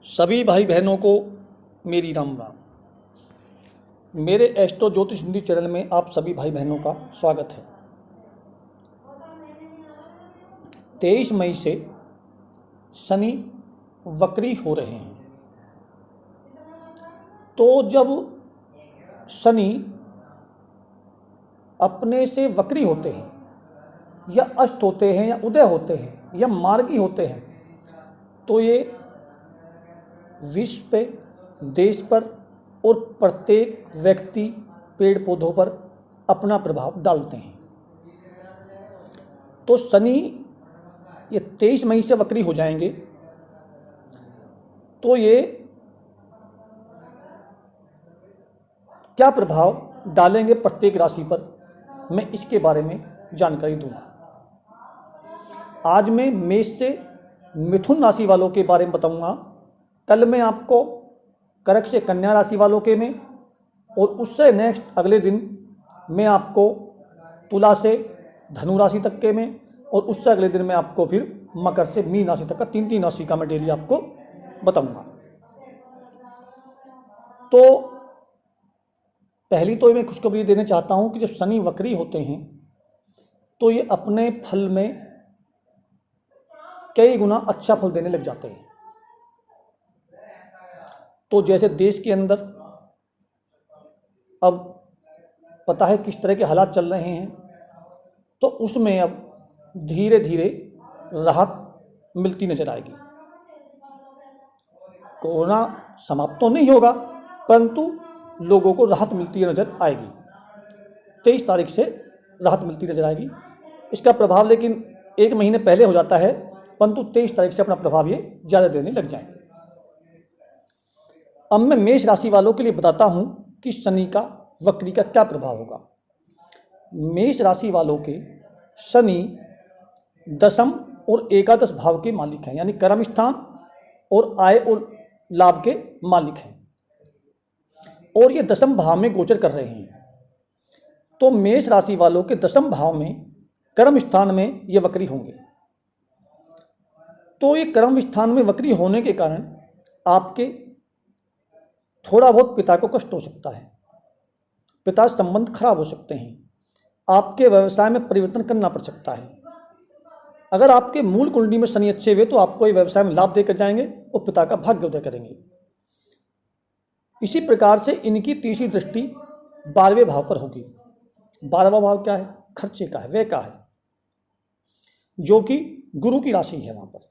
सभी भाई बहनों को मेरी राम राम। मेरे एस्ट्रो ज्योतिष हिंदी चैनल में आप सभी भाई बहनों का स्वागत है। 23 मई से शनि वक्री हो रहे हैं। तो जब शनि अपने से वक्री होते हैं या अस्त होते हैं या उदय होते हैं या मार्गी होते हैं तो ये विश्व पे, देश पर और प्रत्येक व्यक्ति, पेड़ पौधों पर अपना प्रभाव डालते हैं। तो शनि ये 23 मई से वक्री हो जाएंगे तो ये क्या प्रभाव डालेंगे प्रत्येक राशि पर, मैं इसके बारे में जानकारी दूंगा। आज मैं मेष से मिथुन राशि वालों के बारे में बताऊंगा। कल मैं आपको कर्क से कन्या राशि वालों के में, और उससे नेक्स्ट अगले दिन मैं आपको तुला से धनु राशि तक के में, और उससे अगले दिन मैं आपको फिर मकर से मीन राशि तक का तीन राशि का मैं डेली आपको बताऊंगा। तो पहली तो मैं खुशखबरी देना चाहता हूं कि जब शनि वक्री होते हैं तो ये अपने फल में कई गुना अच्छा फल देने लग जाते हैं। तो जैसे देश के अंदर अब पता है किस तरह के हालात चल रहे हैं, तो उसमें अब धीरे धीरे राहत मिलती नजर आएगी। कोरोना समाप्त तो नहीं होगा, परंतु लोगों को राहत मिलती नजर आएगी। 23 तारीख से राहत मिलती नजर आएगी। इसका प्रभाव लेकिन 1 महीने पहले हो जाता है, परंतु 23 तारीख से अपना प्रभाव ये ज़्यादा देने लग जाएंगे। अब मैं मेष राशि वालों के लिए बताता हूं कि शनि का वक्री का क्या प्रभाव होगा। मेष राशि वालों के शनि दशम और एकादश भाव के मालिक हैं, यानी कर्म स्थान और आय और लाभ के मालिक हैं, और ये दशम भाव में गोचर कर रहे हैं। तो मेष राशि वालों के दशम भाव में कर्म स्थान में ये वक्री होंगे। तो ये कर्म स्थान में वक्री होने के कारण आपके थोड़ा बहुत पिता को कष्ट हो सकता है, पिता संबंध खराब हो सकते हैं, आपके व्यवसाय में परिवर्तन करना पड़ सकता है। अगर आपके मूल कुंडली में शनि अच्छे हुए तो आपको ये व्यवसाय में लाभ देकर जाएंगे और पिता का भाग्योदय करेंगे। इसी प्रकार से इनकी तीसरी दृष्टि 12वें भाव पर होगी। 12वां भाव क्या है? खर्चे का है, व्यय का है, जो कि गुरु की राशि है वहां पर।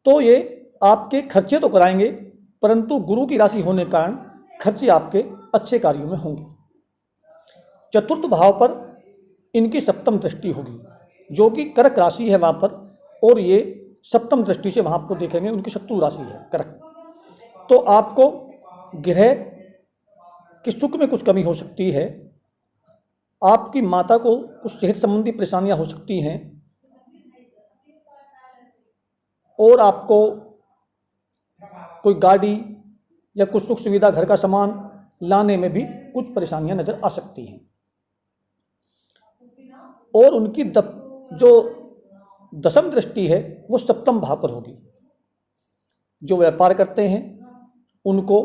तो ये आपके खर्चे तो कराएंगे, परंतु गुरु की राशि होने के कारण खर्चे आपके अच्छे कार्यों में होंगे। चतुर्थ भाव पर इनकी सप्तम दृष्टि होगी, जो कि कर्क राशि है वहां पर, और ये सप्तम दृष्टि से वहां आपको देखेंगे उनकी शत्रु राशि है कर्क। तो आपको गृह के सुख में कुछ कमी हो सकती है, आपकी माता को कुछ सेहत संबंधी परेशानियां हो सकती हैं, और आपको कोई गाड़ी या कुछ सुख सुविधा, घर का सामान लाने में भी कुछ परेशानियां नजर आ सकती हैं। और उनकी जो दशम दृष्टि है वो सप्तम भाव पर होगी। जो व्यापार करते हैं उनको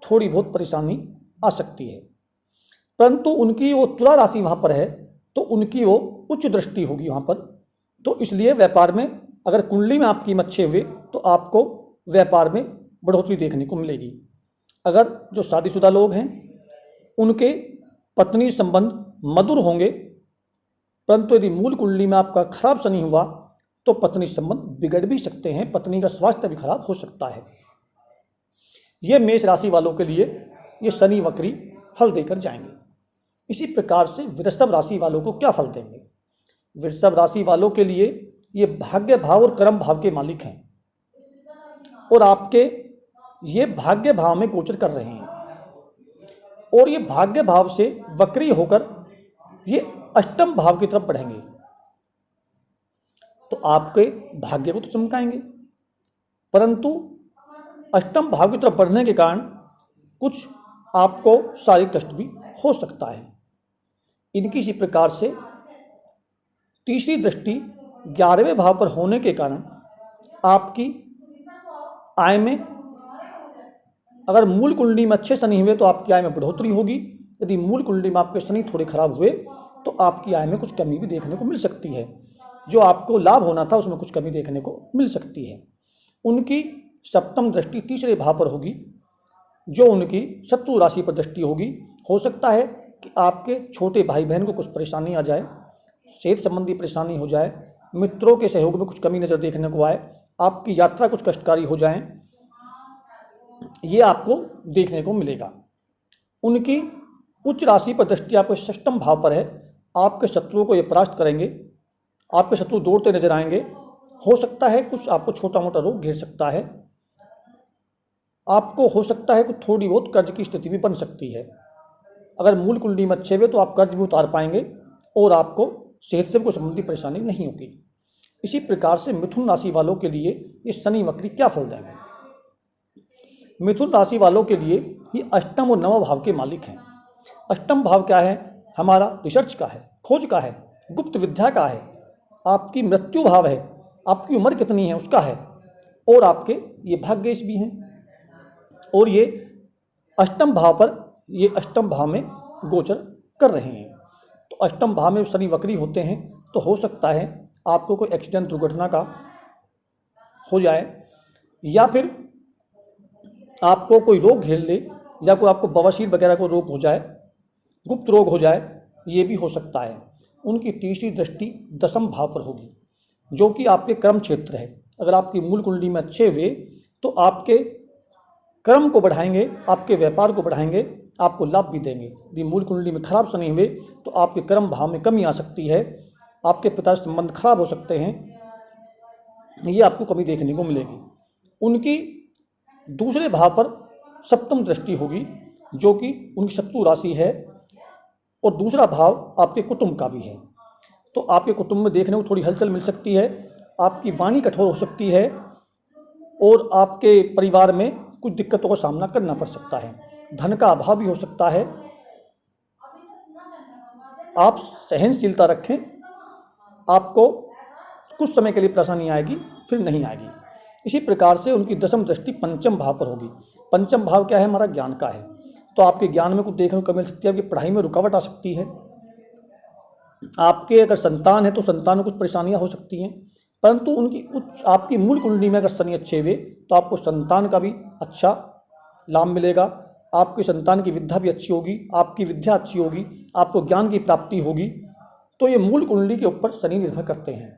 थोड़ी बहुत परेशानी आ सकती है, परंतु उनकी वो तुला राशि वहाँ पर है तो उनकी वो उच्च दृष्टि होगी वहाँ पर। तो इसलिए व्यापार में अगर कुंडली में आपकी अच्छे हुए तो आपको व्यापार में बढ़ोतरी देखने को मिलेगी। अगर जो शादीशुदा लोग हैं उनके पत्नी संबंध मधुर होंगे, परंतु यदि मूल कुंडली में आपका खराब शनि हुआ तो पत्नी संबंध बिगड़ भी सकते हैं, पत्नी का स्वास्थ्य भी खराब हो सकता है। ये मेष राशि वालों के लिए ये शनि वक्री फल देकर जाएंगे। इसी प्रकार से वृषभ राशि वालों को क्या फल देंगे? वृषभ राशि वालों के लिए ये भाग्य भाव और कर्म भाव के मालिक हैं, और आपके ये भाग्य भाव में गोचर कर रहे हैं, और ये भाग्य भाव से वक्री होकर ये अष्टम भाव की तरफ बढ़ेंगे। तो आपके भाग्य को तो चमकाएंगे, परंतु अष्टम भाव की तरफ बढ़ने के कारण कुछ आपको शारीरिक कष्ट भी हो सकता है। इनकी इसी प्रकार से तीसरी दृष्टि 11वें भाव पर होने के कारण आपकी आय में अगर मूल कुंडली में अच्छे शनि हुए तो आपकी आय में बढ़ोतरी होगी। यदि मूल कुंडली में आपके शनि थोड़े खराब हुए तो आपकी आय में कुछ कमी भी देखने को मिल सकती है। जो आपको लाभ होना था उसमें कुछ कमी देखने को मिल सकती है। उनकी सप्तम दृष्टि तीसरे भाव पर होगी, जो उनकी शत्रु राशि पर दृष्टि होगी। हो सकता है कि आपके छोटे भाई बहन को कुछ परेशानी आ जाए, सेहत संबंधी परेशानी हो जाए, मित्रों के सहयोग में कुछ कमी नज़र देखने को आए, आपकी यात्रा कुछ कष्टकारी हो जाए, ये आपको देखने को मिलेगा। उनकी उच्च राशि पर दृष्टि आपके षष्ठम भाव पर है। आपके शत्रुओं को ये परास्त करेंगे, आपके शत्रु दौड़ते नजर आएंगे। हो सकता है कुछ आपको छोटा मोटा रोग घेर सकता है, आपको हो सकता है कुछ थोड़ी बहुत कर्ज की स्थिति भी बन सकती है। अगर मूल कुंडली में अच्छे हुए तो आप कर्ज भी उतार पाएंगे और आपको सेहत से कोई संबंधी परेशानी नहीं होगी। इसी प्रकार से मिथुन राशि वालों के लिए ये शनि वक्री क्या फल देंगे। मिथुन राशि वालों के लिए ये अष्टम और नवम भाव के मालिक हैं। अष्टम भाव क्या है? हमारा रिसर्च का है, खोज का है, गुप्त विद्या का है, आपकी मृत्यु भाव है, आपकी उम्र कितनी है उसका है, और आपके ये भाग्येश भी हैं। और ये अष्टम भाव पर, ये अष्टम भाव में गोचर कर रहे हैं। तो अष्टम भाव में शनि वक्री होते हैं तो हो सकता है आपको कोई एक्सीडेंट दुर्घटना का हो जाए, या फिर आपको कोई रोग घेर ले, या कोई आपको बवासीर वगैरह को रोग हो जाए, गुप्त रोग हो जाए, ये भी हो सकता है। उनकी तीसरी दृष्टि दशम भाव पर होगी, जो कि आपके कर्म क्षेत्र है। अगर आपकी मूल कुंडली में अच्छे हुए तो आपके कर्म को बढ़ाएंगे, आपके व्यापार को बढ़ाएंगे, आपको लाभ भी देंगे। यदि मूल कुंडली में खराब शनि हुए तो आपके कर्म भाव में कमी आ सकती है, आपके पिता से संबंध खराब हो सकते हैं, ये आपको कमी देखने को मिलेगी। उनकी दूसरे भाव पर सप्तम दृष्टि होगी, जो कि उनकी शत्रु राशि है, और दूसरा भाव आपके कुटुंब का भी है। तो आपके कुटुंब में देखने को थोड़ी हलचल मिल सकती है, आपकी वाणी कठोर हो सकती है, और आपके परिवार में कुछ दिक्कतों का सामना करना पड़ सकता है। धन का अभाव भी हो सकता है। आप सहनशीलता रखें, आपको कुछ समय के लिए परेशानी आएगी, फिर नहीं आएगी। इसी प्रकार से उनकी दशम दृष्टि पंचम भाव पर होगी। पंचम भाव क्या है? हमारा ज्ञान का है। तो आपके ज्ञान में कुछ देखने को मिल सकती है, आपकी पढ़ाई में रुकावट आ सकती है। आपके अगर संतान है तो संतान में कुछ परेशानियां हो सकती हैं, परंतु उनकी आपकी मूल कुंडली में अगर शनि अच्छे हुए तो आपको संतान का भी अच्छा लाभ मिलेगा। आपकी संतान की विद्या भी अच्छी होगी, आपकी विद्या अच्छी होगी, आपको ज्ञान की प्राप्ति होगी। तो ये मूल कुंडली के ऊपर शनि निर्भर करते हैं।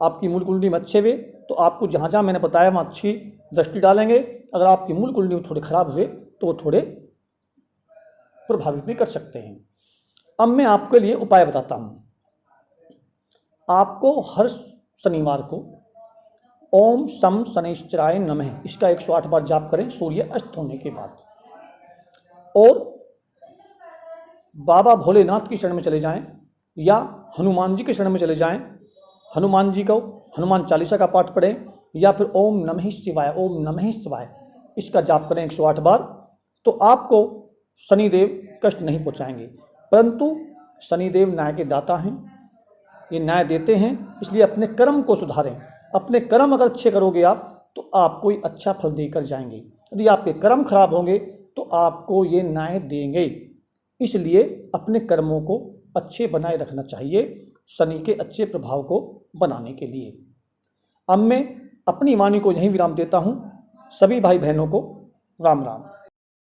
आपकी मूल कुंडली में अच्छे हुए तो आपको जहाँ जहाँ मैंने बताया वहाँ अच्छी दृष्टि डालेंगे। अगर आपकी मूल कुंडली में थोड़े खराब हुए तो वो थोड़े प्रभावित भी कर सकते हैं। अब मैं आपके लिए उपाय बताता हूँ। आपको हर शनिवार को ओम शम शनैश्चराय नमः इसका 108 बार जाप करें सूर्य अस्त होने के बाद, और बाबा भोलेनाथ की शरण में चले जाएं या हनुमान जी के शरण में चले जाएं। हनुमान जी को हनुमान चालीसा का पाठ पढ़ें, या फिर ओम नमः शिवाय, ओम नमः शिवाय इसका जाप करें 108 बार। तो आपको शनिदेव कष्ट नहीं पहुंचाएंगे, परंतु शनिदेव न्याय के दाता हैं, ये न्याय देते हैं। इसलिए अपने कर्म को सुधारें। अपने कर्म अगर अच्छे करोगे आप तो आपको ही अच्छा फल देकर जाएंगे। यदि आपके कर्म खराब होंगे तो आपको ये न्याय देंगे। इसलिए अपने कर्मों को अच्छे बनाए रखना चाहिए शनि के अच्छे प्रभाव को बनाने के लिए। अब मैं अपनी वाणी को यहीं विराम देता हूँ। सभी भाई बहनों को राम राम।